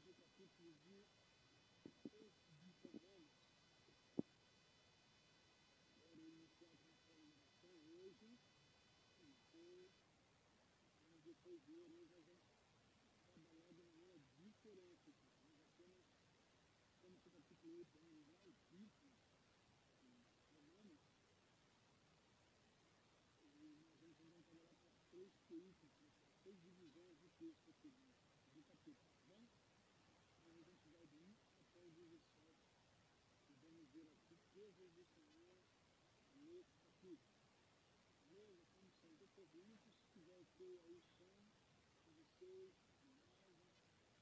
do capítulo de 6 de Romanos. Quero iniciar com a oração hoje. Então, nós depois de hoje nós vamos trabalhar de maneira diferente. Nós apenas estamos no capítulo 8, vamos lá, os ritmos romanos, e nós vamos então trabalhar com as três perícopas, as três divisões do texto aqui do capítulo, tá bom? Então a gente vai do 1 até o 17 e vamos ver aqui coisas do Senhor nesse capítulo. Beleza? Como sempre, eu pergunto, se tiver ok aí o som de vocês, a imagem,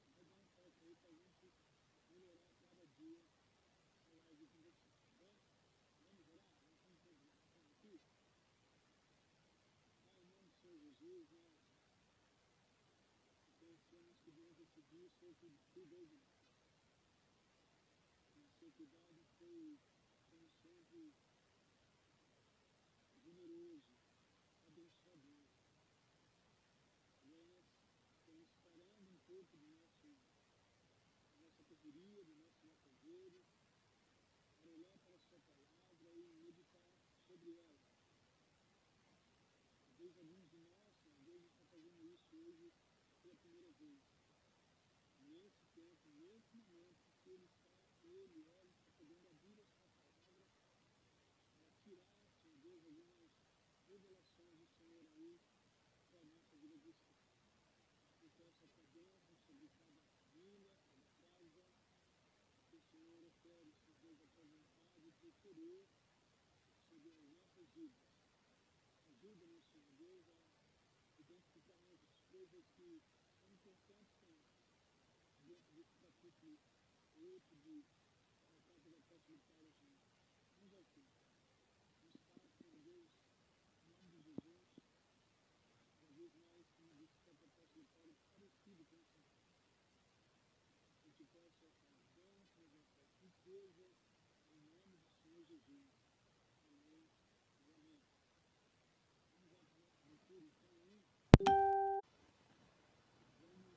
vai dar um toque aí pra gente melhorar cada dia a live com vocês, tá bom? Vamos orar? Vamos fazer uma oração aqui? Pai, em nome do Senhor Jesus, nós reconhecemos que durante esse dia o Senhor cuidou de nós. O seu cuidado foi, como sempre, generoso, abençoador. E aí nós estamos parando um pouco da nossa correria, do nosso afazeres, para olhar para a sua palavra e meditar sobre ela. Talvez alguns de nós, talvez está fazendo isso hoje pela primeira vez. Nesse tempo, nesse momento que ela está podendo abrir a sua palavra para tirar, Senhor Deus, algumas revelações do Senhor aí para a nossa vida cristã. Eu peço a tua bênção sobre cada família, cada casa, que o Senhor opere, Senhor Deus, a tua vontade e o teu querer sobre as nossas vidas. Ajuda-nos, Senhor Deus, a identificarmos as coisas que são importantes para nós. Dentro desse capítulo 8 da carta do apóstolo Paulo aos Romanos. Uns ao outros. Nos faça, Senhor Deus, em nome de Jesus, cada vez mais, como disse o próprio apóstolo Paulo, parecido com o Senhor. Eu te peço essas bênçãos, essas riquezas, em nome do Senhor Jesus. Amém e amém. Vamos lá para a nossa leitura, então, aí. Vamos,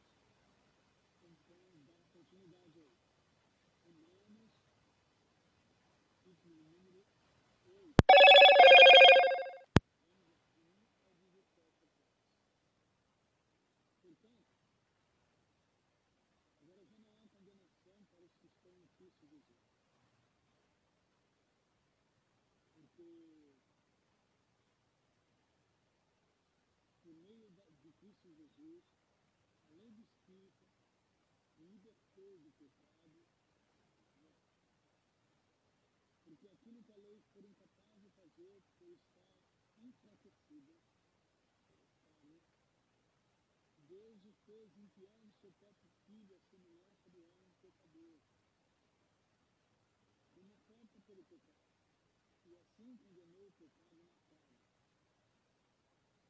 então, dar continuidade aí. Romanos, capítulo número 8. Vamos lá, 1 ao 17 apenas. Portanto, agora já não há condenação para os que estão em Cristo Jesus. Porque por meio de Cristo Jesus, a lei do Espírito me libertou do pecado e da morte. Porque aquilo que a lei for incapaz de fazer por estar enfraquecida pela carne, Deus o fez enviando seu próprio Filho à semelhança do homem pecador, como oferta pelo pecado, e assim condenou o pecado na carne,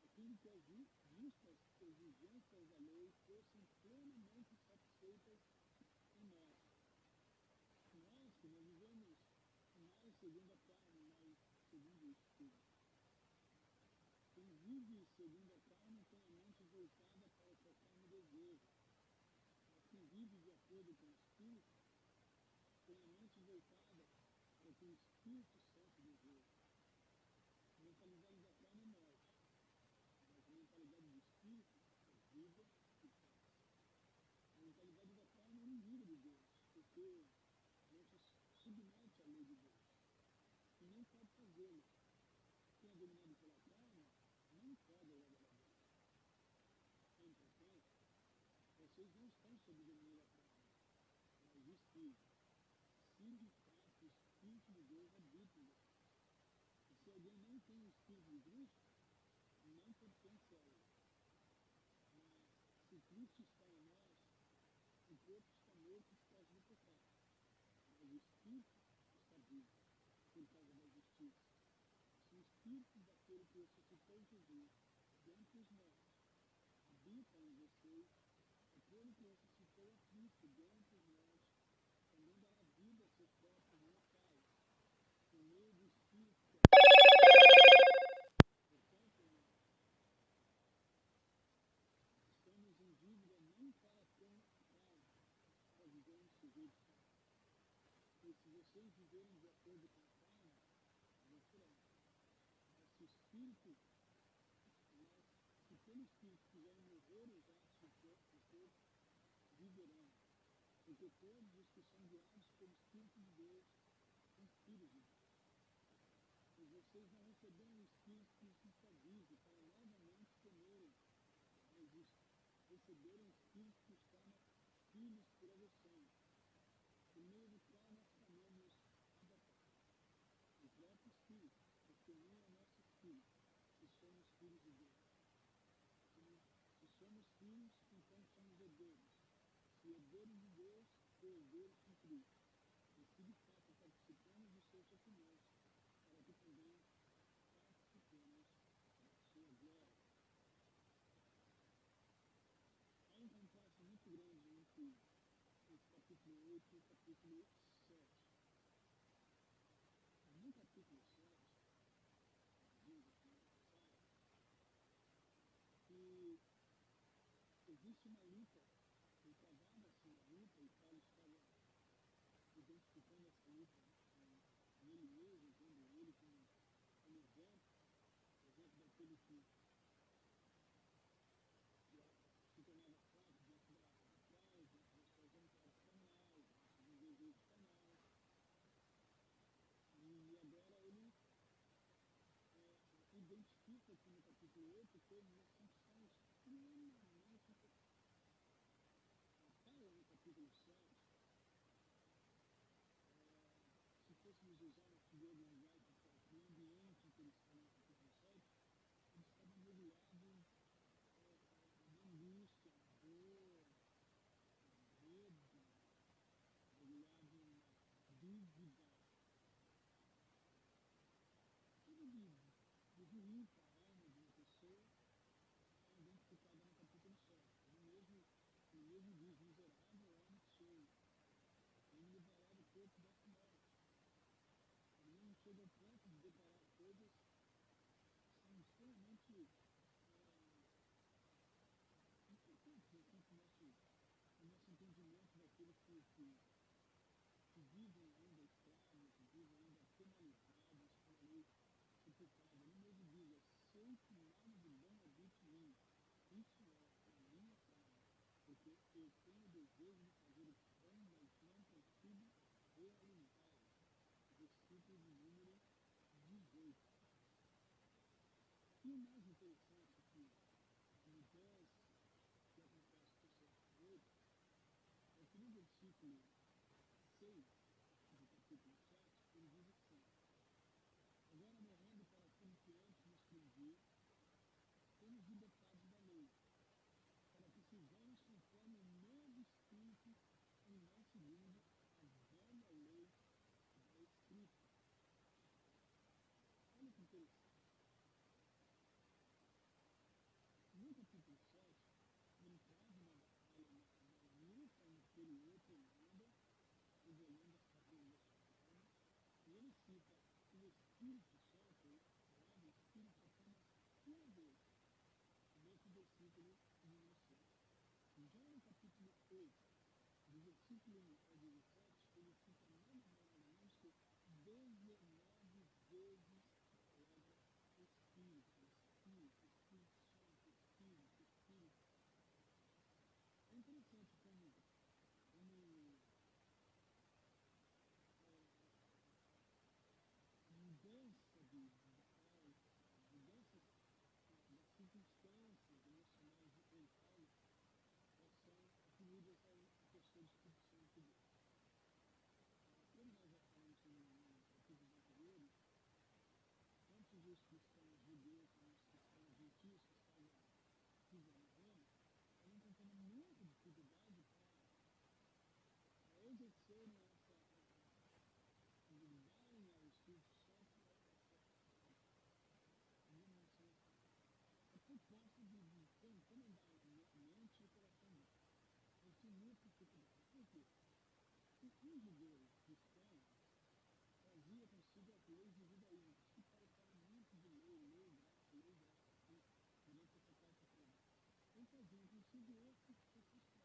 a fim de que as justas exigências da lei fossem plenamente satisfeitas em nós. Nós que não vivemos mais segundo a carne, mas segundo o Espírito. Quem vive segundo a carne tem a mente voltada para o que a carne deseja, mas quem vive de acordo com o Espírito tem a mente voltada para o que o Espírito Santo deseja. A mentalidade da carne é morte, mas a mentalidade do Espírito é vida e paz. A mentalidade da carne é inimiga de Deus, porque não se submete à lei de Deus e nem pode fazê-lo. Quem é dominado pela carne não pode agradar a Deus. Entretanto, vocês não estão sob o domínio da carne, mas do Espírito. Se de fato o Espírito de Deus habita em vocês. E se alguém não tem o Espírito de Cristo, não pertence a ele. Mas se Cristo está em nós, o corpo está morto por causa do pecado, mas o Espírito está vivo por causa da justiça. Se o Espírito daquele que ressuscitou Jesus dentre os mortos habita em vocês, aquele que ressuscitou a Cristo dentre os mortos também dará vida a seus corpos mortais, por meio do Espírito que habita. Portanto, irmãos, estamos em dívida não para com a carne, se vocês viverem de acordo com a carne, morrerão. Mas se o Espírito, mas se pelo Espírito quiserem morrer os atos do corpo, viverão. Porque todos os que são guiados pelo Espírito de Deus são filhos de Deus. Pois vocês não receberam o Espírito que os escravize para novamente temerem, mas receberam o Espírito que os torna filhos por adoção, por meio do qual nós clamamos Abba Pai. O próprio Espírito testemunha ao nosso Espírito que somos filhos de Deus. Se somos filhos, então somos herdeiros. Se herdeiros de Deus, herdeiros com Cristo. E se de fato participamos dos seus sofrimentos, para que também participemos da sua glória. Há um contraste muito grande entre esse capítulo 8 e o capítulo 7. No capítulo 7, vimos a semana passada, que existe uma luta, foi travada assim uma luta, e Paulo estava identificando essa luta nele mesmo, vendo ele como exemplo daquele que se tornava fraco diante da carne, diante das suas vontades carnais, diante dos desejos carnais. E agora ele identifica aqui no capítulo 8 coisas assim que são extremamente importantes. Paulo, no capítulo 7, se fôssemos usar um figura de linguagem para o ambiente em que ele estava no capítulo 7, ele estava mergulhado na angústia, na dor, no medo, mergulhado na dúvida, tudo de ruim para a alma de uma pessoa é identificada no capítulo 7. Ele mesmo diz: miserável homem que sou, quem me livrará do corpo desta morte. Ele mesmo chega ao ponto de declarar coisas que são extremamente importantes assim, para o nosso entendimento daqueles que vivem ainda escravos, que vivem ainda penalizados pela lei do pecado. Ele mesmo diz: sei que nada de bom habita em mim, isso é a minha carne, porque eu tenho o desejo de fazer o bem, mas não consigo realizá-lo. Versículo de número 18. E o mais interessante que me desce, que acontece com o 7 e 8, é que no versículo 6 do capítulo 7, ele diz assim: agora morrendo para aquilo que antes nos prendia, fomos libertados da lei, para que sirvamos conforme o novo Espírito e não segundo a velha lei da Escrita. Olha que interessante. No capítulo 7, ele traz uma batalha, uma luta interior tremenda, revelando as fraquezas da sua alma, e ele cita o Espírito Santo, o Espírito apenas uma vez, nesse versículo número 6. Já no capítulo 8, do versículo 1 ao 17, ele cita nada mais nada menos que 19 vezes a palavra Espírito, Espírito, Espírito Santo, Espírito, Espírito. É interessante como a mudança de Paulo, as mudanças das circunstâncias emocionais em Paulo, elas são atribuídas à pessoa do Espírito Santo de Deus. Como nós já falamos em capítulos anteriores, tanto os cristãos judeus como os cristãos gentios que estavam pisando em Roma, estavam encontrando muita dificuldade para exercerem darem ao Espírito Santo digamos assim, a proposta de comandar a mente e o coração deles. Eles tinham muita dificuldade. Por quê? Porque um judeu cristão trazia consigo as leis do judaísmo. Por isso que Paulo fala muito de lei, graça, aqui, durante essa carta toda. Eles traziam consigo essas práticas.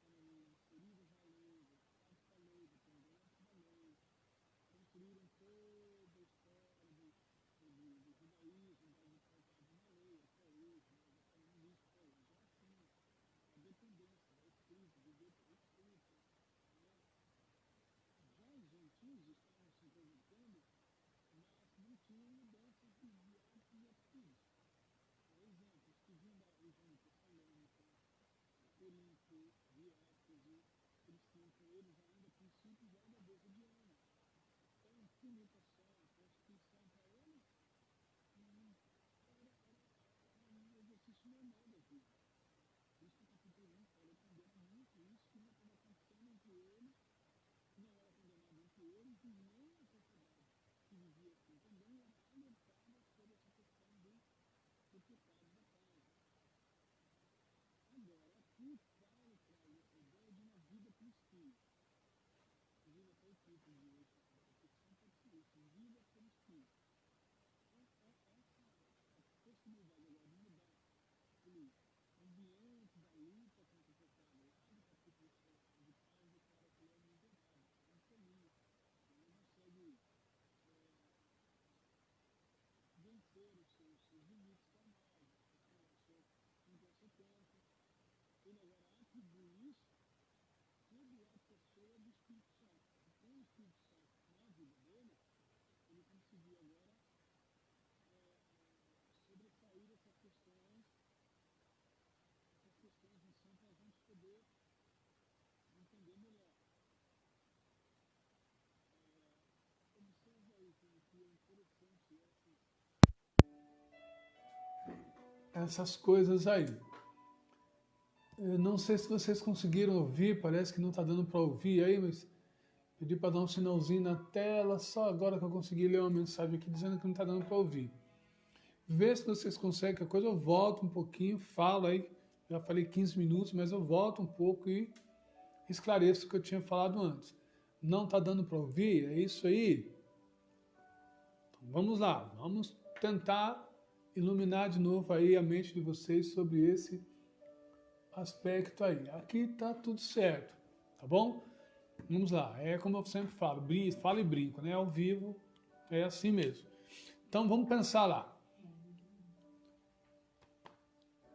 Eram inseridos na lei, voltados para a lei, dependentes da lei. eles ainda princípios da grandeza de honra. Então, limitação, constituição para eles, era um exercício normal da vida. Por isso que o capítulo 1 fala, condena muito isso que não estava acontecendo entre eles, não era condenado entre eles, e nem a sociedade que vivia assim também era alertada sobre essa questão do pecado da carne. Agora, aqui Paulo traz essa ideia de uma vida por espírito. Inclusive até o título de hoje, a reflexão pode ser isso, vida por espírito. Então, essa possibilidade agora de mudar aquele ambiente da luta contra o pecado, lá do capítulo 7, onde Paulo declara que ele é miserável, é infeliz, ele não consegue vencer os seus limites carnais, a sua inconsequência. Ele agora atribui isso tudo à pessoa do Espírito Santo. E com o Espírito Santo na vida dele, ele conseguiu agora sobressair essas questões em si, para a gente poder entender melhor. Observe aí que é interessante essas coisas aí. Eu não sei se vocês conseguiram ouvir, parece que não está dando para ouvir aí, mas pedi para dar um sinalzinho na tela, só agora que eu consegui ler uma mensagem aqui dizendo que não está dando para ouvir. Vê se vocês conseguem a coisa, eu volto um pouquinho, falo aí, já falei 15 minutos, mas eu volto um pouco e esclareço o que eu tinha falado antes. Não está dando para ouvir? É isso aí? Então vamos lá, vamos tentar iluminar de novo aí a mente de vocês sobre esse aspecto aí. Aqui está tudo certo, tá bom? Vamos lá, é como eu sempre falo, falo e brinco, né? Ao vivo é assim mesmo. Então vamos pensar lá.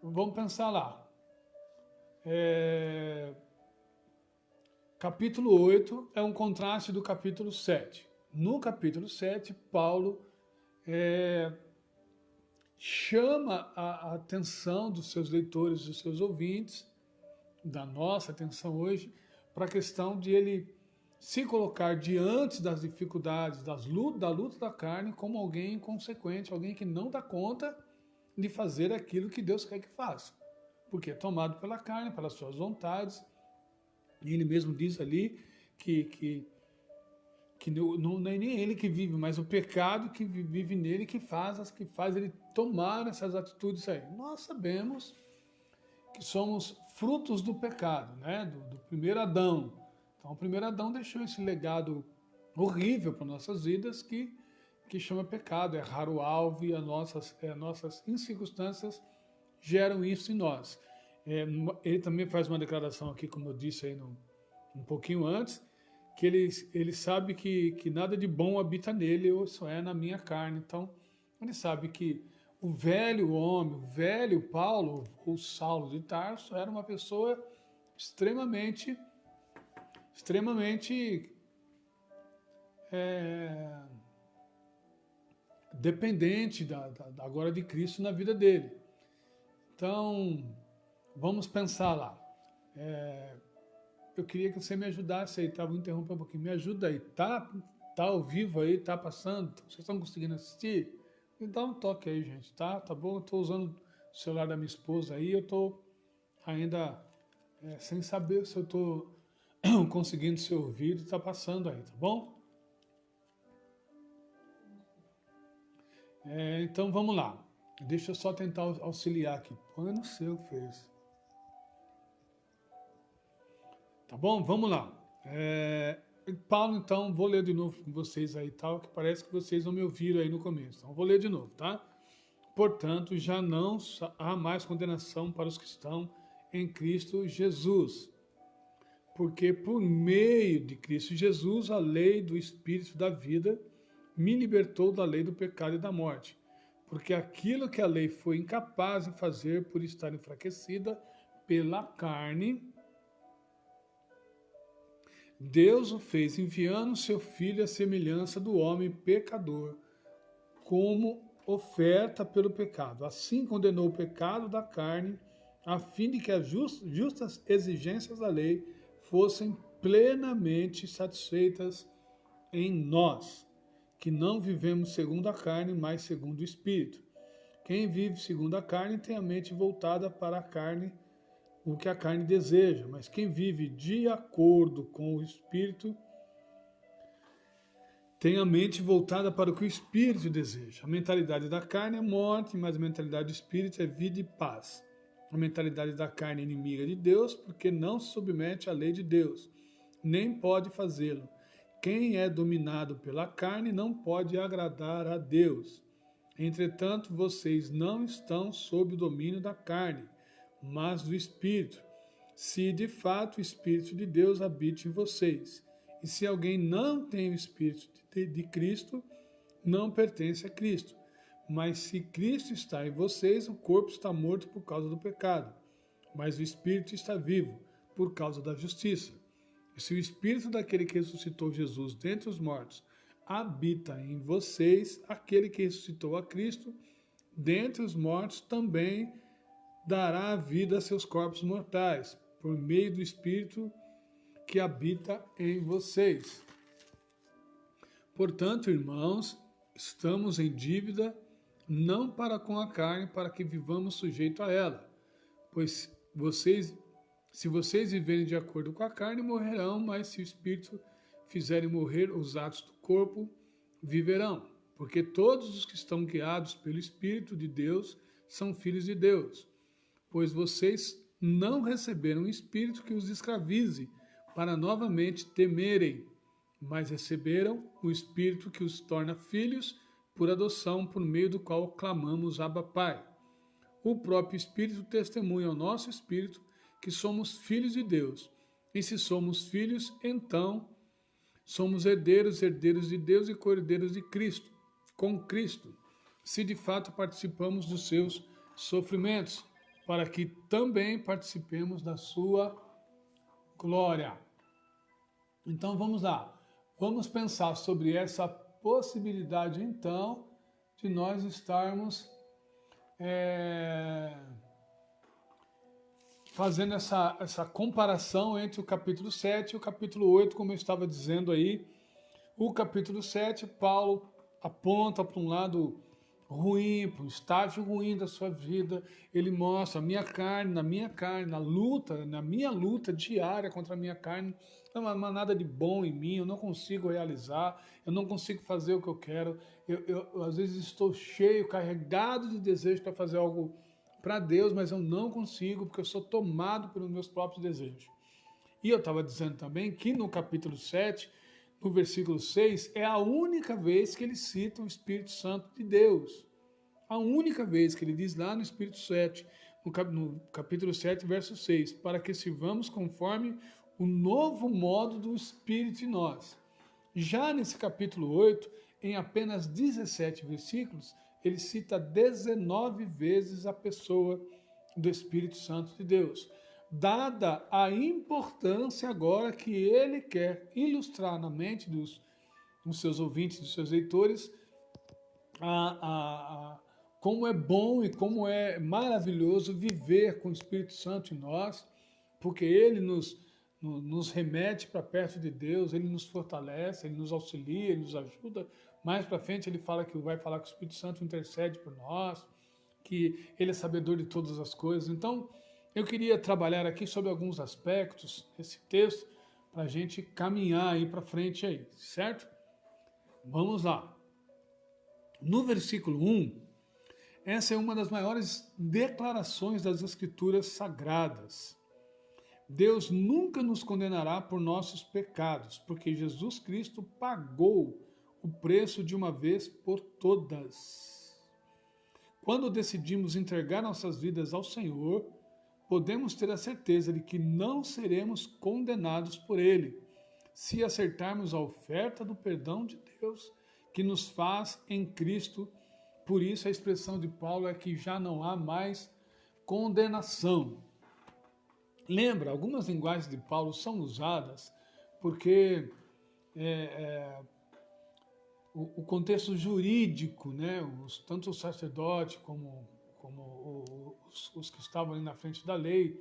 Vamos pensar lá. Capítulo 8 é um contraste do capítulo 7. No capítulo 7, Paulo chama a atenção dos seus leitores, dos seus ouvintes, da nossa atenção hoje, para a questão de ele se colocar diante das dificuldades, da luta da carne, como alguém inconsequente, alguém que não dá conta de fazer aquilo que Deus quer que faça. Porque é tomado pela carne, pelas suas vontades. E ele mesmo diz ali que não é nem ele que vive, mas o pecado que vive nele que faz ele tomar essas atitudes aí. Nós sabemos que somos frutos do pecado, né? Do primeiro Adão. Então, o primeiro Adão deixou esse legado horrível para nossas vidas que chama pecado, é errar o alvo e as nossas incircunstâncias geram isso em nós. Ele também faz uma declaração aqui, como eu disse aí um pouquinho antes, que ele sabe que nada de bom habita nele, ou isso é na minha carne. Então, ele sabe que o velho homem, o velho Paulo, ou Saulo de Tarso, era uma pessoa extremamente dependente agora de Cristo na vida dele. Então, vamos pensar lá. Eu queria que você me ajudasse aí, tá? Vou interromper um pouquinho. Me ajuda aí, tá ao vivo aí, tá passando? Vocês estão conseguindo assistir? Me dá um toque aí, gente, tá? Tá bom? Eu tô usando o celular da minha esposa aí, eu tô ainda sem saber se eu tô conseguindo ser ouvido, tá passando aí, tá bom? Então vamos lá. Deixa eu só tentar auxiliar aqui. Põe no seu fez. Tá bom? Vamos lá. Paulo, então, vou ler de novo com vocês aí, tal, que parece que vocês não me ouviram aí no começo. Então, vou ler de novo, tá? Portanto, já não há mais condenação para os que estão em Cristo Jesus. Porque por meio de Cristo Jesus, a lei do Espírito da vida me libertou da lei do pecado e da morte. Porque aquilo que a lei foi incapaz de fazer por estar enfraquecida pela carne, Deus o fez enviando seu Filho à semelhança do homem pecador, como oferta pelo pecado. Assim condenou o pecado da carne, a fim de que as justas exigências da lei fossem plenamente satisfeitas em nós, que não vivemos segundo a carne, mas segundo o Espírito. Quem vive segundo a carne tem a mente voltada para a carne, o que a carne deseja, mas quem vive de acordo com o Espírito tem a mente voltada para o que o Espírito deseja. A mentalidade da carne é morte, mas a mentalidade do Espírito é vida e paz. A mentalidade da carne é inimiga de Deus, porque não se submete à lei de Deus, nem pode fazê-lo. Quem é dominado pela carne não pode agradar a Deus. Entretanto, vocês não estão sob o domínio da carne, mas do Espírito, se de fato o Espírito de Deus habita em vocês. E se alguém não tem o Espírito de Cristo, não pertence a Cristo. Mas se Cristo está em vocês, o corpo está morto por causa do pecado, mas o Espírito está vivo por causa da justiça. E se o Espírito daquele que ressuscitou Jesus dentre os mortos habita em vocês, aquele que ressuscitou a Cristo dentre os mortos também dará vida a seus corpos mortais, por meio do Espírito que habita em vocês. Portanto, irmãos, estamos em dívida, não para com a carne, para que vivamos sujeito a ela. Pois se vocês viverem de acordo com a carne, morrerão, mas se o Espírito fizerem morrer os atos do corpo, viverão. Porque todos os que estão guiados pelo Espírito de Deus são filhos de Deus. Pois vocês não receberam um espírito que os escravize, para novamente temerem, mas receberam o Espírito que os torna filhos por adoção, por meio do qual clamamos Abba Pai. O próprio Espírito testemunha ao nosso Espírito que somos filhos de Deus. E se somos filhos, então somos herdeiros, herdeiros de Deus e co-herdeiros de Cristo, com Cristo, se de fato participamos dos seus sofrimentos, para que também participemos da sua glória. Então vamos lá, vamos pensar sobre essa possibilidade então de nós estarmos fazendo essa comparação entre o capítulo 7 e o capítulo 8, como eu estava dizendo aí. O capítulo 7, Paulo aponta para um lado ruim, para um estágio ruim da sua vida. Ele mostra na minha carne, na minha luta diária contra a minha carne, não há nada de bom em mim, eu não consigo realizar, eu não consigo fazer o que eu quero. Eu às vezes estou cheio, carregado de desejo para fazer algo para Deus, mas eu não consigo, porque eu sou tomado pelos meus próprios desejos. E eu estava dizendo também que no capítulo 7, no versículo 6, é a única vez que ele cita o Espírito Santo de Deus. A única vez que ele diz lá no Espírito 7, no capítulo 7, verso 6, para que sirvamos conforme o novo modo do Espírito em nós. Já nesse capítulo 8, em apenas 17 versículos, ele cita 19 vezes a pessoa do Espírito Santo de Deus, dada a importância agora que ele quer ilustrar na mente dos seus ouvintes, dos seus leitores, como é bom e como é maravilhoso viver com o Espírito Santo em nós, porque ele nos remete para perto de Deus, ele nos fortalece, ele nos auxilia, ele nos ajuda. Mais para frente ele vai falar que o Espírito Santo intercede por nós, que ele é sabedor de todas as coisas. Então, eu queria trabalhar aqui sobre alguns aspectos desse texto para a gente caminhar aí para frente aí, certo? Vamos lá. No versículo 1, essa é uma das maiores declarações das Escrituras Sagradas. Deus nunca nos condenará por nossos pecados, porque Jesus Cristo pagou o preço de uma vez por todas. Quando decidimos entregar nossas vidas ao Senhor, podemos ter a certeza de que não seremos condenados por Ele, se aceitarmos a oferta do perdão de Deus que nos faz em Cristo. Por isso a expressão de Paulo é que já não há mais condenação. Lembra, algumas linguagens de Paulo são usadas porque o contexto jurídico, né, tanto o sacerdote como os que estavam ali na frente da lei,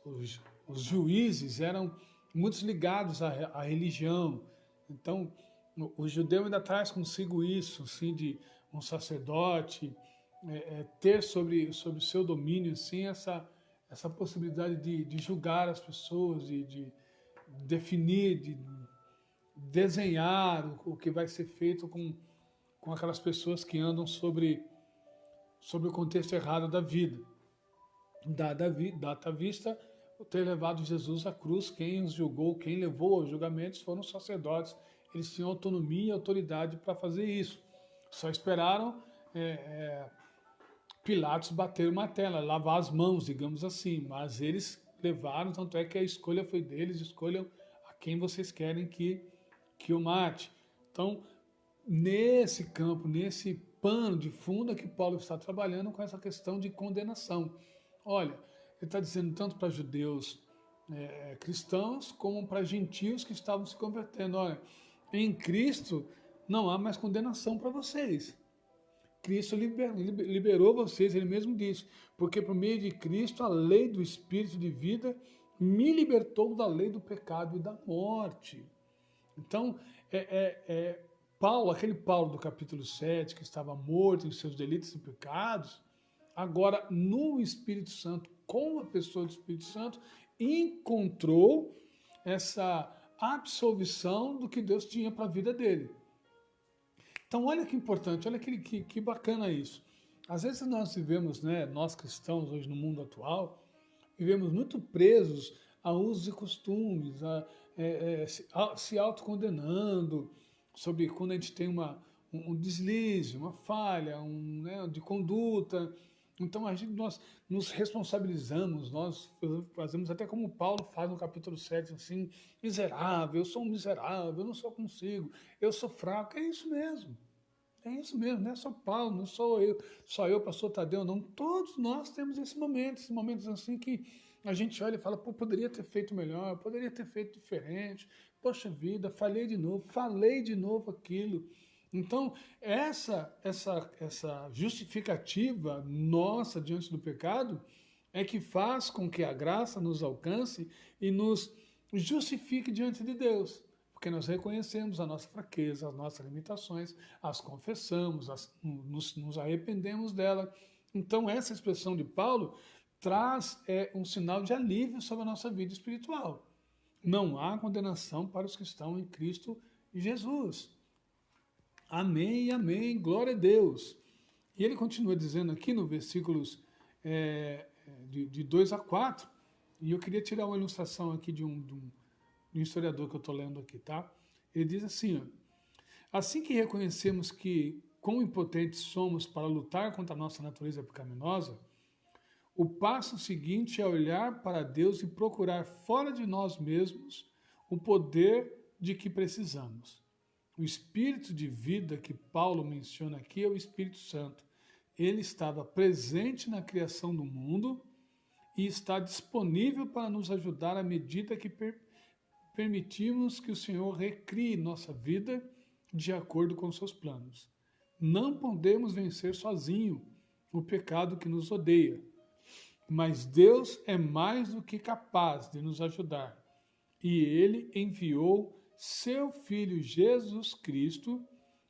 os juízes eram muito ligados à religião. Então, o judeu ainda traz consigo isso, assim, de um sacerdote ter sobre o seu domínio, assim, essa possibilidade de julgar as pessoas, de definir, de desenhar o que vai ser feito com aquelas pessoas que andam sobre o contexto errado da vida. Data vista, ter levado Jesus à cruz, quem os julgou, quem levou aos julgamentos foram os sacerdotes. Eles tinham autonomia e autoridade para fazer isso. Só esperaram Pilatos bater o martelo, lavar as mãos, digamos assim. Mas eles levaram, tanto é que a escolha foi deles, escolham a quem vocês querem que o mate. Então, nesse campo, nesse pano de fundo é que Paulo está trabalhando com essa questão de condenação. Olha, ele está dizendo tanto para judeus cristãos como para gentios que estavam se convertendo. Olha, em Cristo não há mais condenação para vocês. Cristo liberou vocês, ele mesmo disse, porque por meio de Cristo a lei do Espírito de vida me libertou da lei do pecado e da morte. Então, Paulo, aquele Paulo do capítulo 7, que estava morto em seus delitos e pecados, agora no Espírito Santo, com a pessoa do Espírito Santo, encontrou essa absolvição do que Deus tinha para a vida dele. Então, olha que importante, olha que bacana isso. Às vezes nós vivemos, nós cristãos hoje no mundo atual, vivemos muito presos a usos e costumes, se autocondenando sobre quando a gente tem um deslize, uma falha, de conduta. Então nós nos responsabilizamos, nós fazemos até como Paulo faz no capítulo 7, assim, miserável, eu sou um miserável, eu não sou consigo, eu sou fraco, é isso mesmo, não é só Paulo, não sou eu, só eu, pastor Tadeu, não, todos nós temos esses momentos assim que a gente olha e fala, pô, poderia ter feito melhor, poderia ter feito diferente, poxa vida, falei de novo aquilo. Então, essa justificativa nossa diante do pecado é que faz com que a graça nos alcance e nos justifique diante de Deus. Porque nós reconhecemos a nossa fraqueza, as nossas limitações, as confessamos, nos arrependemos dela. Então, essa expressão de Paulo traz um sinal de alívio sobre a nossa vida espiritual. Não há condenação para os que estão em Cristo Jesus. Amém e amém, glória a Deus. E ele continua dizendo aqui no versículos de 2 a 4, e eu queria tirar uma ilustração aqui de um historiador que eu estou lendo aqui, tá? Ele diz assim, assim que reconhecemos que quão impotentes somos para lutar contra a nossa natureza pecaminosa, o passo seguinte é olhar para Deus e procurar fora de nós mesmos o poder de que precisamos. O Espírito de vida que Paulo menciona aqui é o Espírito Santo. Ele estava presente na criação do mundo e está disponível para nos ajudar à medida que permitimos que o Senhor recrie nossa vida de acordo com seus planos. Não podemos vencer sozinho o pecado que nos odeia, mas Deus é mais do que capaz de nos ajudar. E Ele enviou seu Filho Jesus Cristo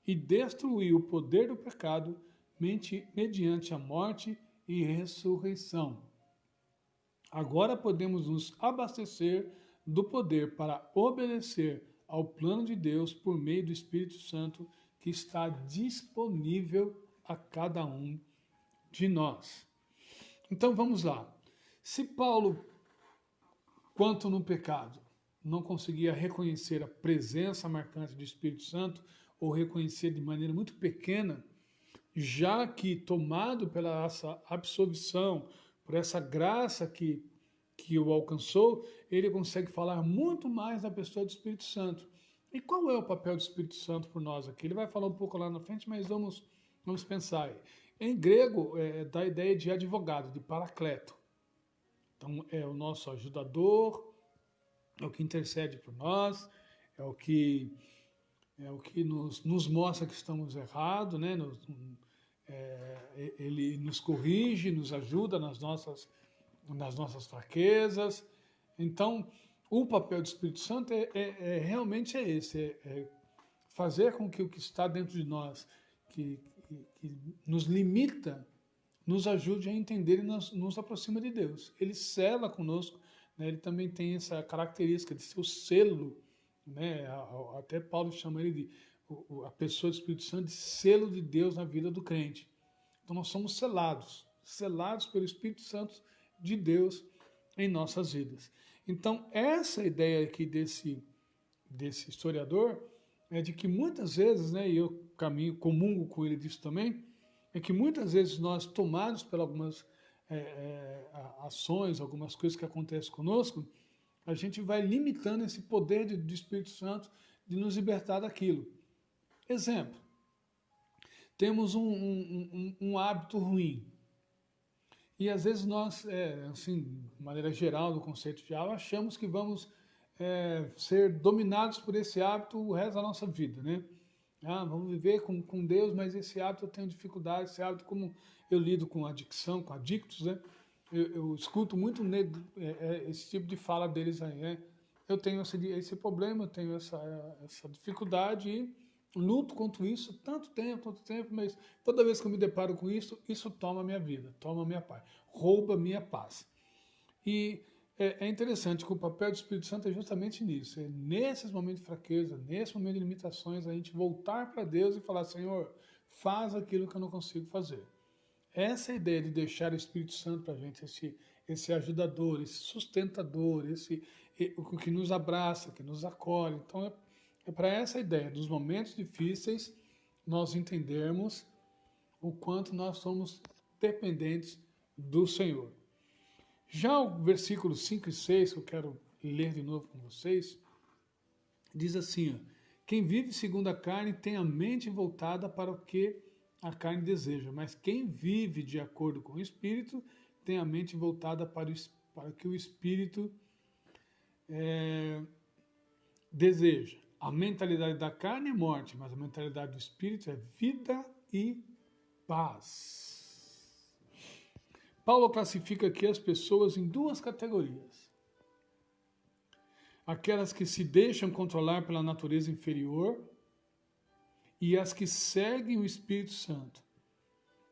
e destruiu o poder do pecado mediante a morte e ressurreição. Agora podemos nos abastecer do poder para obedecer ao plano de Deus por meio do Espírito Santo que está disponível a cada um de nós. Então vamos lá. Se Paulo, quanto no pecado, não conseguia reconhecer a presença marcante do Espírito Santo, ou reconhecer de maneira muito pequena, já que tomado pela essa absolvição, por essa graça que o alcançou, ele consegue falar muito mais da pessoa do Espírito Santo. E qual é o papel do Espírito Santo por nós aqui? Ele vai falar um pouco lá na frente, mas vamos pensar aí. Em grego, dá a ideia de advogado, de paracleto. Então, é o nosso ajudador, é o que intercede por nós, é o que nos mostra que estamos errados, ele nos corrige, nos ajuda nas nossas nas nossas fraquezas. Então, o papel do Espírito Santo realmente é esse, é fazer com que o que está dentro de nós, que nos limita, nos ajude a entender e nos aproxima de Deus. Ele sela conosco, né? Ele também tem essa característica de ser o selo, né? Até Paulo chama ele de a pessoa do Espírito Santo de selo de Deus na vida do crente. Então nós somos selados pelo Espírito Santo de Deus em nossas vidas. Então essa ideia aqui desse historiador é de que muitas vezes, né, e eu comungo com ele disso também, é que muitas vezes nós, tomados por algumas ações, algumas coisas que acontecem conosco, a gente vai limitando esse poder do Espírito Santo de nos libertar daquilo. Exemplo, temos um hábito ruim. E às vezes nós, assim, de maneira geral, do conceito de hábito, achamos que vamos ser dominados por esse hábito o resto da nossa vida, né? Vamos viver com Deus, mas esse hábito eu tenho dificuldade, esse hábito, como eu lido com adicção, com adictos, né? Eu escuto muito esse tipo de fala deles aí, né? Eu tenho esse problema, eu tenho essa dificuldade e luto contra isso tanto tempo, mas toda vez que eu me deparo com isso toma minha vida, toma minha paz, rouba minha paz. E é interessante que o papel do Espírito Santo é justamente nisso, é nesses momentos de fraqueza, nesse momento de limitações, a gente voltar para Deus e falar, Senhor, faz aquilo que eu não consigo fazer. Essa é a ideia de deixar o Espírito Santo para a gente, esse ajudador, esse sustentador, o que nos abraça, que nos acolhe. Então é para essa ideia, dos momentos difíceis, nós entendermos o quanto nós somos dependentes do Senhor. Já o versículo 5 e 6, que eu quero ler de novo com vocês, diz assim, quem vive segundo a carne tem a mente voltada para o que a carne deseja, mas quem vive de acordo com o Espírito tem a mente voltada para o que o Espírito deseja. A mentalidade da carne é morte, mas a mentalidade do Espírito é vida e paz. Paulo classifica aqui as pessoas em duas categorias. Aquelas que se deixam controlar pela natureza inferior e as que seguem o Espírito Santo.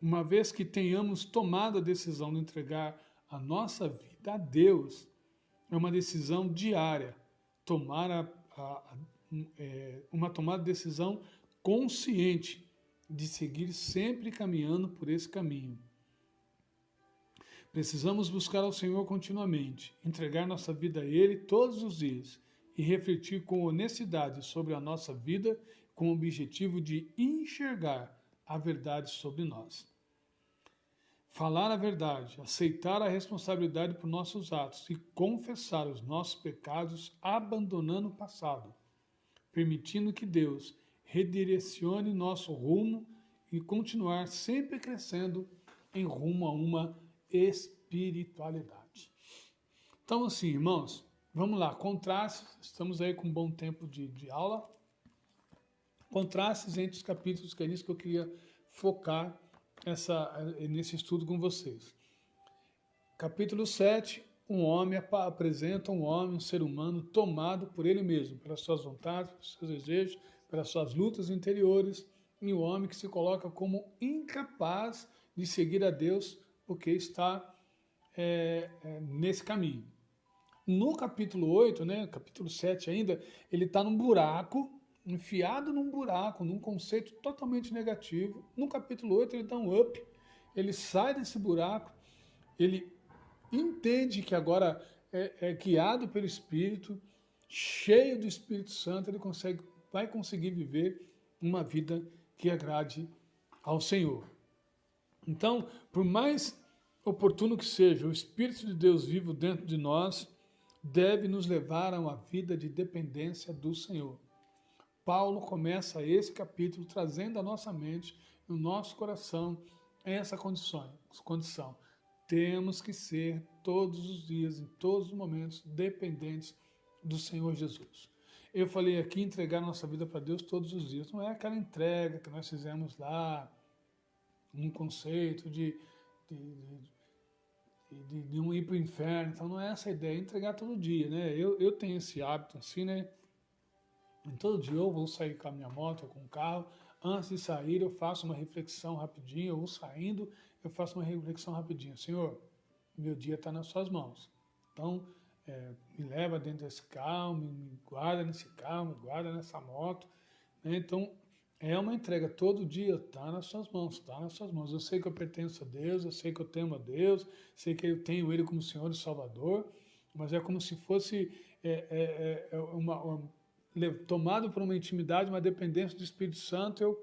Uma vez que tenhamos tomado a decisão de entregar a nossa vida a Deus, é uma decisão diária, uma tomada de decisão consciente de seguir sempre caminhando por esse caminho. Precisamos buscar ao Senhor continuamente, entregar nossa vida a Ele todos os dias e refletir com honestidade sobre a nossa vida com o objetivo de enxergar a verdade sobre nós. Falar a verdade, aceitar a responsabilidade por nossos atos e confessar os nossos pecados abandonando o passado, permitindo que Deus redirecione nosso rumo e continuar sempre crescendo em rumo a uma espiritualidade. Então, assim, irmãos, vamos lá, contrastes, estamos aí com um bom tempo de aula, contrastes entre os capítulos, que é nisso que eu queria focar nesse estudo com vocês. Capítulo 7, um homem apresenta um ser humano tomado por ele mesmo, pelas suas vontades, pelos seus desejos, pelas suas lutas interiores, e um homem que se coloca como incapaz de seguir a Deus porque está nesse caminho. No capítulo 8, né, capítulo 7 ainda, ele está num buraco, enfiado num buraco, num conceito totalmente negativo. No capítulo 8 ele dá um up, ele sai desse buraco, ele entende que agora é guiado pelo Espírito, cheio do Espírito Santo, ele vai conseguir viver uma vida que agrade ao Senhor. Então, por mais oportuno que seja, o Espírito de Deus vivo dentro de nós deve nos levar a uma vida de dependência do Senhor. Paulo começa esse capítulo trazendo à nossa mente, no nosso coração, essa condição. Temos que ser todos os dias, em todos os momentos, dependentes do Senhor Jesus. Eu falei aqui, entregar nossa vida para Deus todos os dias. Não é aquela entrega que nós fizemos lá, um conceito de não ir para o inferno. Então não é essa a ideia, é entregar todo dia, né? Eu tenho esse hábito assim, né? E todo dia eu vou sair com a minha moto ou com o carro. Antes de sair, eu faço uma reflexão rapidinho. Eu vou saindo, eu faço uma reflexão rapidinho. Senhor, meu dia está nas suas mãos. Então, me leva dentro desse carro, me guarda nesse carro, me guarda nessa moto. Né? Então, é uma entrega. Todo dia está nas suas mãos, está nas suas mãos. Eu sei que eu pertenço a Deus, eu sei que eu temo a Deus, sei que eu tenho Ele como Senhor e Salvador, mas é como se fosse tomado por uma intimidade, uma dependência do Espírito Santo.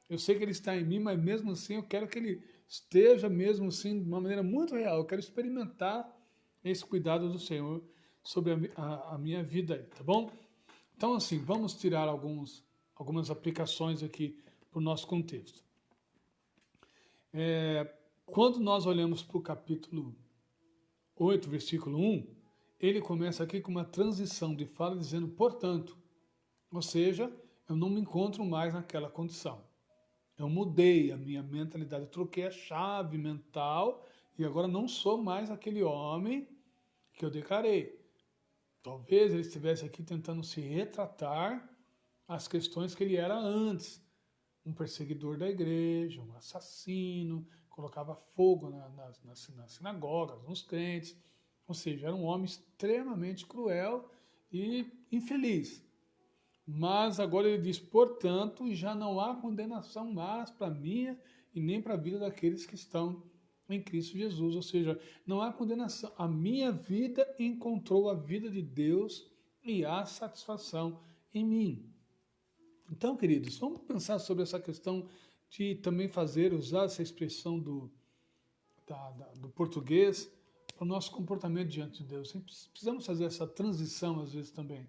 Eu sei que Ele está em mim, mas mesmo assim eu quero que Ele esteja mesmo assim de uma maneira muito real. Eu quero experimentar esse cuidado do Senhor sobre a minha vida aí, tá bom? Então, assim, vamos tirar algumas aplicações aqui para o nosso contexto. Quando nós olhamos para o capítulo 8, versículo 1, ele começa aqui com uma transição de fala dizendo, portanto, ou seja, eu não me encontro mais naquela condição. Eu mudei a minha mentalidade, eu troquei a chave mental e agora não sou mais aquele homem que eu declarei. Talvez ele estivesse aqui tentando se retratar as questões que ele era antes. Um perseguidor da igreja, um assassino, colocava fogo nas sinagogas, nos crentes. Ou seja, era um homem extremamente cruel e infeliz. Mas agora ele diz, portanto, já não há condenação mais para a minha e nem para a vida daqueles que estão em Cristo Jesus. Ou seja, não há condenação. A minha vida encontrou a vida de Deus e há satisfação em mim. Então, queridos, vamos pensar sobre essa questão de também usar essa expressão do português para o nosso comportamento diante de Deus. Precisamos fazer essa transição às vezes também.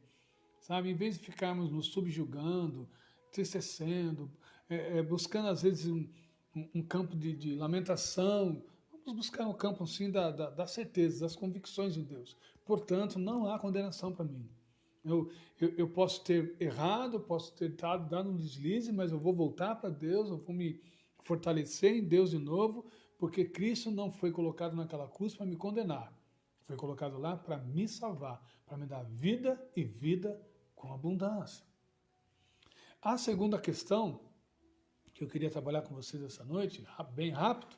Sabe, em vez de ficarmos nos subjugando, entristecendo, buscando às vezes um campo de lamentação, vamos buscar um campo assim da certeza, das convicções de Deus. Portanto, não há condenação para mim. Eu posso ter errado, posso ter dado um deslize, mas eu vou voltar para Deus, eu vou me fortalecer em Deus de novo, porque Cristo não foi colocado naquela cruz para me condenar. Foi colocado lá para me salvar, para me dar vida e vida com abundância. A segunda questão que eu queria trabalhar com vocês essa noite, bem rápido,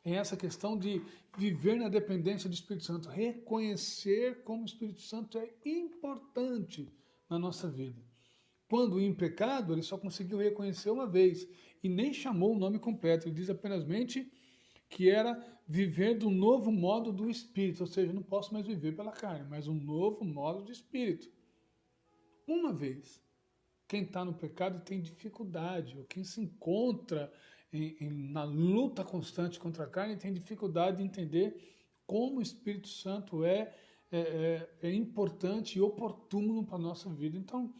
é essa questão de viver na dependência do Espírito Santo, reconhecer como o Espírito Santo é importante na nossa vida. Quando em pecado, ele só conseguiu reconhecer uma vez e nem chamou o nome completo, ele diz apenas que era viver do novo modo do Espírito, ou seja, não posso mais viver pela carne, mas um novo modo do Espírito. Uma vez. Quem está no pecado tem dificuldade, ou quem se encontra na luta constante contra a carne tem dificuldade de entender como o Espírito Santo é importante e oportuno para a nossa vida. Então,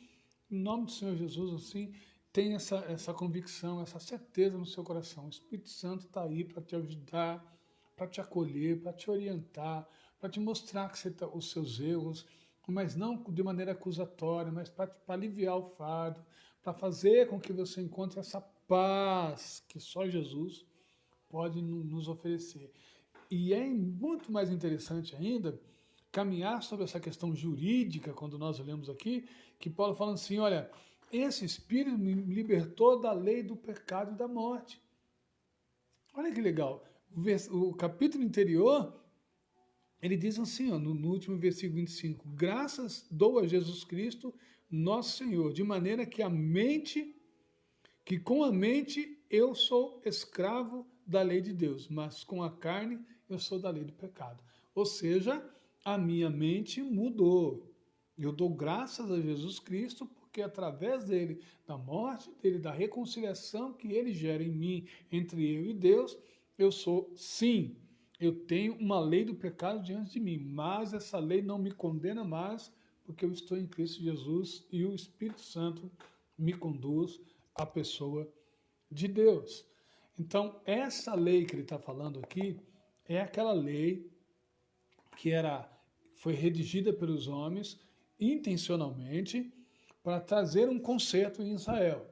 em nome do Senhor Jesus, assim, tenha essa convicção, essa certeza no seu coração. O Espírito Santo está aí para te ajudar, para te acolher, para te orientar, para te mostrar os seus erros, mas não de maneira acusatória, mas para aliviar o fardo, para fazer com que você encontre essa paz que só Jesus pode nos oferecer. E é muito mais interessante ainda caminhar sobre essa questão jurídica, quando nós olhamos aqui, que Paulo fala assim, olha, esse Espírito me libertou da lei do pecado e da morte. Olha que legal. O capítulo anterior, ele diz assim, ó, no último versículo 25, graças dou a Jesus Cristo, nosso Senhor, de maneira que com a mente eu sou escravo da lei de Deus, mas com a carne eu sou da lei do pecado. Ou seja, a minha mente mudou. Eu dou graças a Jesus Cristo, porque através dele, da morte dele, da reconciliação que ele gera em mim, entre eu e Deus, eu sou, sim, eu tenho uma lei do pecado diante de mim, mas essa lei não me condena mais, porque eu estou em Cristo Jesus e o Espírito Santo me conduz à pessoa de Deus. Então, essa lei que ele está falando aqui é aquela lei que foi redigida pelos homens intencionalmente para trazer um conserto em Israel.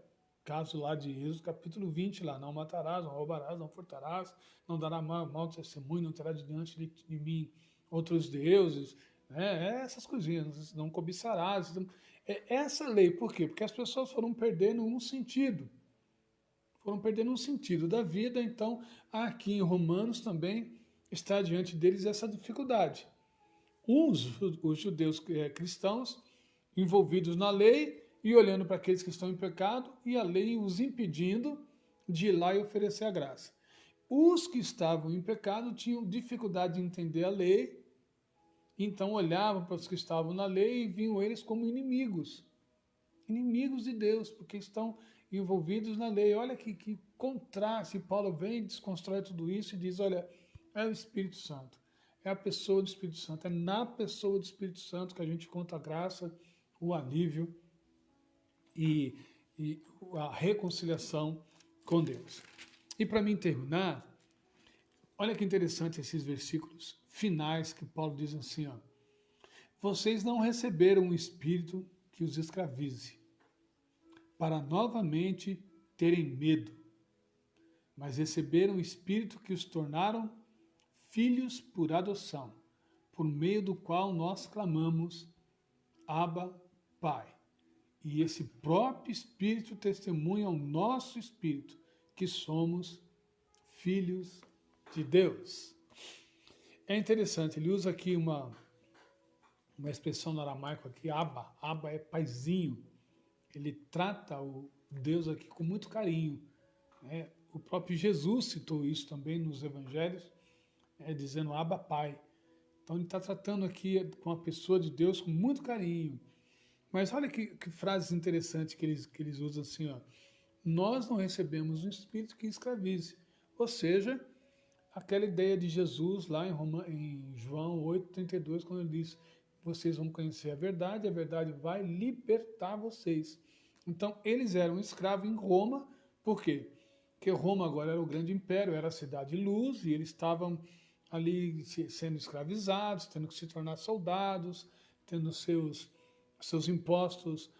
caso lá de Êxodo, capítulo 20, lá, não matarás, não roubarás, não furtarás, não dará mau testemunho, não terá diante de mim outros deuses, né? Essas coisinhas, não cobiçarás. É essa lei, por quê? Porque as pessoas foram perdendo um sentido da vida, então aqui em Romanos também está diante deles essa dificuldade. Os judeus cristãos envolvidos na lei e olhando para aqueles que estão em pecado e a lei os impedindo de ir lá e oferecer a graça. Os que estavam em pecado tinham dificuldade de entender a lei, então olhavam para os que estavam na lei e viam eles como inimigos de Deus, porque estão envolvidos na lei. Olha que contraste. Paulo vem, desconstrói tudo isso e diz, olha, é o Espírito Santo, é a pessoa do Espírito Santo, é na pessoa do Espírito Santo que a gente conta a graça, o alívio e a reconciliação com Deus. E para mim terminar, olha que interessante esses versículos finais que Paulo diz assim, ó, vocês não receberam um espírito que os escravize, para novamente terem medo, mas receberam um espírito que os tornaram filhos por adoção, por meio do qual nós clamamos, Abba, Pai. E esse próprio Espírito testemunha ao nosso espírito que somos filhos de Deus. É interessante, ele usa aqui uma expressão no aramaico aqui, Abba. Abba é paizinho. Ele trata o Deus aqui com muito carinho, né? O próprio Jesus citou isso também nos evangelhos, dizendo Abba, Pai. Então ele está tratando aqui com a pessoa de Deus com muito carinho. Mas olha que frases interessantes que eles usam assim, ó. Nós não recebemos um espírito que escravize. Ou seja, aquela ideia de Jesus lá em João 8,32, quando ele diz, vocês vão conhecer a verdade vai libertar vocês. Então, eles eram escravos em Roma, por quê? Porque Roma agora era o grande império, era a cidade-luz, e eles estavam ali sendo escravizados, tendo que se tornar soldados, tendo seus impostos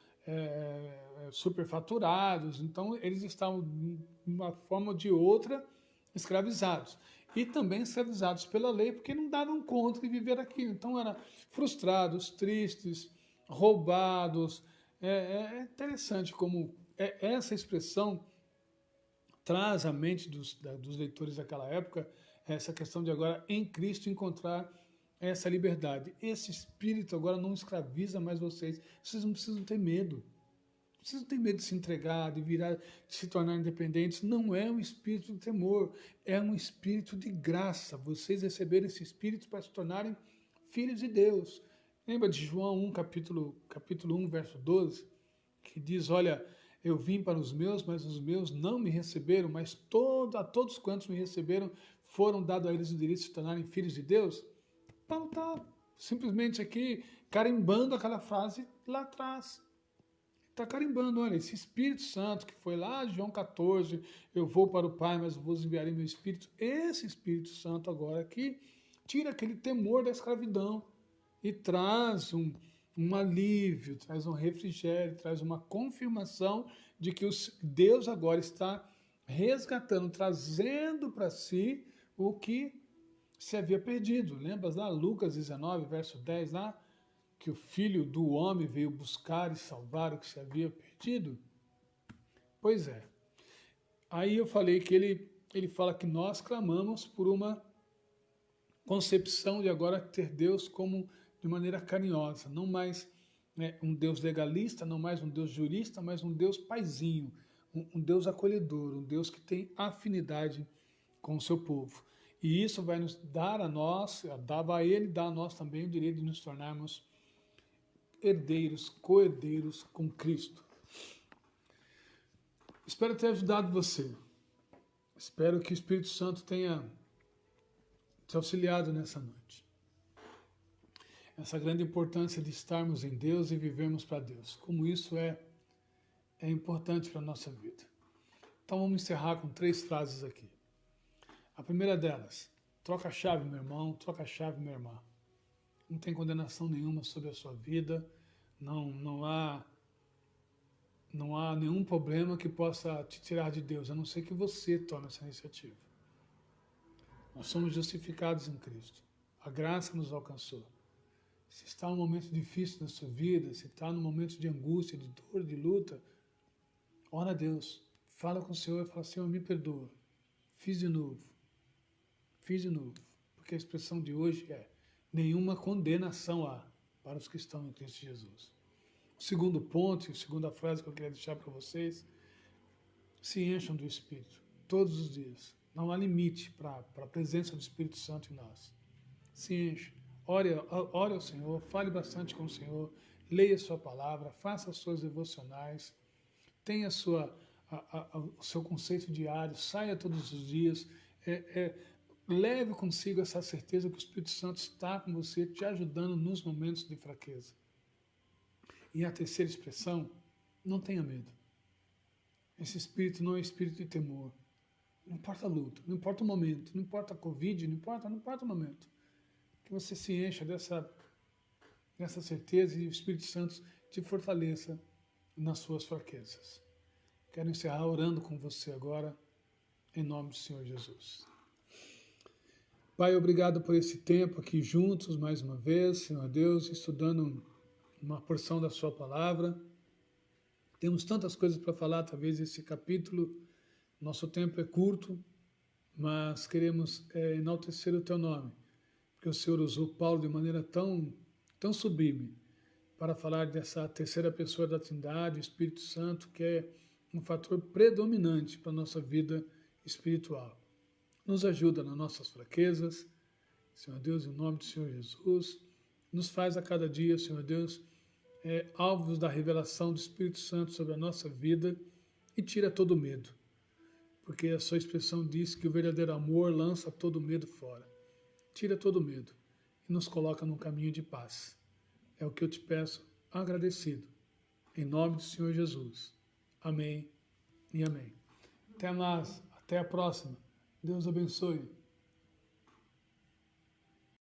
superfaturados. Então, eles estavam, de uma forma ou de outra, escravizados. E também escravizados pela lei, porque não davam conta de viver aquilo. Então, eram frustrados, tristes, roubados. É interessante como essa expressão traz à mente dos leitores daquela época essa questão de agora, em Cristo, encontrar essa liberdade. Esse Espírito agora não escraviza mais vocês. Vocês não precisam ter medo. Vocês não têm medo de se entregar, de se tornar independentes. Não é um espírito de temor, é um espírito de graça. Vocês receberam esse espírito para se tornarem filhos de Deus. Lembra de João 1, capítulo 1, verso 12, que diz, olha, eu vim para os meus, mas os meus não me receberam, mas a todos quantos me receberam foram dados a eles o direito de se tornarem filhos de Deus. Paulo está simplesmente aqui carimbando aquela frase lá atrás. Está carimbando, olha, esse Espírito Santo que foi lá de João 14, eu vou para o Pai, mas vos enviarei meu Espírito. Esse Espírito Santo agora aqui tira aquele temor da escravidão e traz um alívio, traz um refrigério, traz uma confirmação de que Deus agora está resgatando, trazendo para si o que se havia perdido. Lembra lá Lucas 19, verso 10 lá? Que o Filho do Homem veio buscar e salvar o que se havia perdido? Pois é. Aí eu falei que ele fala que nós clamamos por uma concepção de agora ter Deus como de maneira carinhosa, não mais um Deus legalista, não mais um Deus jurista, mas um Deus paizinho, um Deus acolhedor, um Deus que tem afinidade com o seu povo. E isso vai nos dar a nós, dava a ele, dá a nós também o direito de nos tornarmos herdeiros, co-herdeiros com Cristo. Espero ter ajudado você. Espero que o Espírito Santo tenha te auxiliado nessa noite. Essa grande importância de estarmos em Deus e vivermos para Deus. Como isso é importante para a nossa vida. Então vamos encerrar com 3 frases aqui. A primeira delas, troca a chave, meu irmão, troca a chave, minha irmã. Não tem condenação nenhuma sobre a sua vida, não há Não há nenhum problema que possa te tirar de Deus, a não ser que você tome essa iniciativa. Nós somos justificados em Cristo. A graça nos alcançou. Se está num momento difícil na sua vida, se está num momento de angústia, de dor, de luta, ora a Deus. Fala com o Senhor e fala, Senhor, me perdoa. Fiz de novo. Fiz de novo. Porque a expressão de hoje é: nenhuma condenação há para os que estão em Cristo Jesus. O segundo ponto, e a segunda frase que eu queria deixar para vocês: se encham do Espírito todos os dias. Não há limite para a presença do Espírito Santo em nós. Se enche. Ore ao Senhor, fale bastante com o Senhor, leia a sua palavra, faça as suas devocionais, tenha o seu conceito diário, saia todos os dias, leve consigo essa certeza que o Espírito Santo está com você, te ajudando nos momentos de fraqueza. E a terceira expressão, não tenha medo. Esse espírito não é espírito de temor. Não importa a luta, não importa o momento, não importa a Covid, não importa o momento. Que você se encha dessa certeza e o Espírito Santo te fortaleça nas suas fraquezas. Quero encerrar orando com você agora, em nome do Senhor Jesus. Pai, obrigado por esse tempo aqui juntos, mais uma vez, Senhor Deus, estudando uma porção da sua palavra. Temos tantas coisas para falar, talvez esse capítulo, nosso tempo é curto, mas queremos enaltecer o teu nome, porque o Senhor usou Paulo de maneira tão sublime para falar dessa terceira pessoa da Trindade, o Espírito Santo, que é um fator predominante para a nossa vida espiritual. Nos ajuda nas nossas fraquezas, Senhor Deus, em nome do Senhor Jesus. Nos faz a cada dia, Senhor Deus, alvos da revelação do Espírito Santo sobre a nossa vida e tira todo medo. Porque a sua expressão diz que o verdadeiro amor lança todo medo fora. Tira todo medo e nos coloca num caminho de paz. É o que eu te peço, agradecido. Em nome do Senhor Jesus. Amém e amém. Até mais. Até a próxima. Deus abençoe.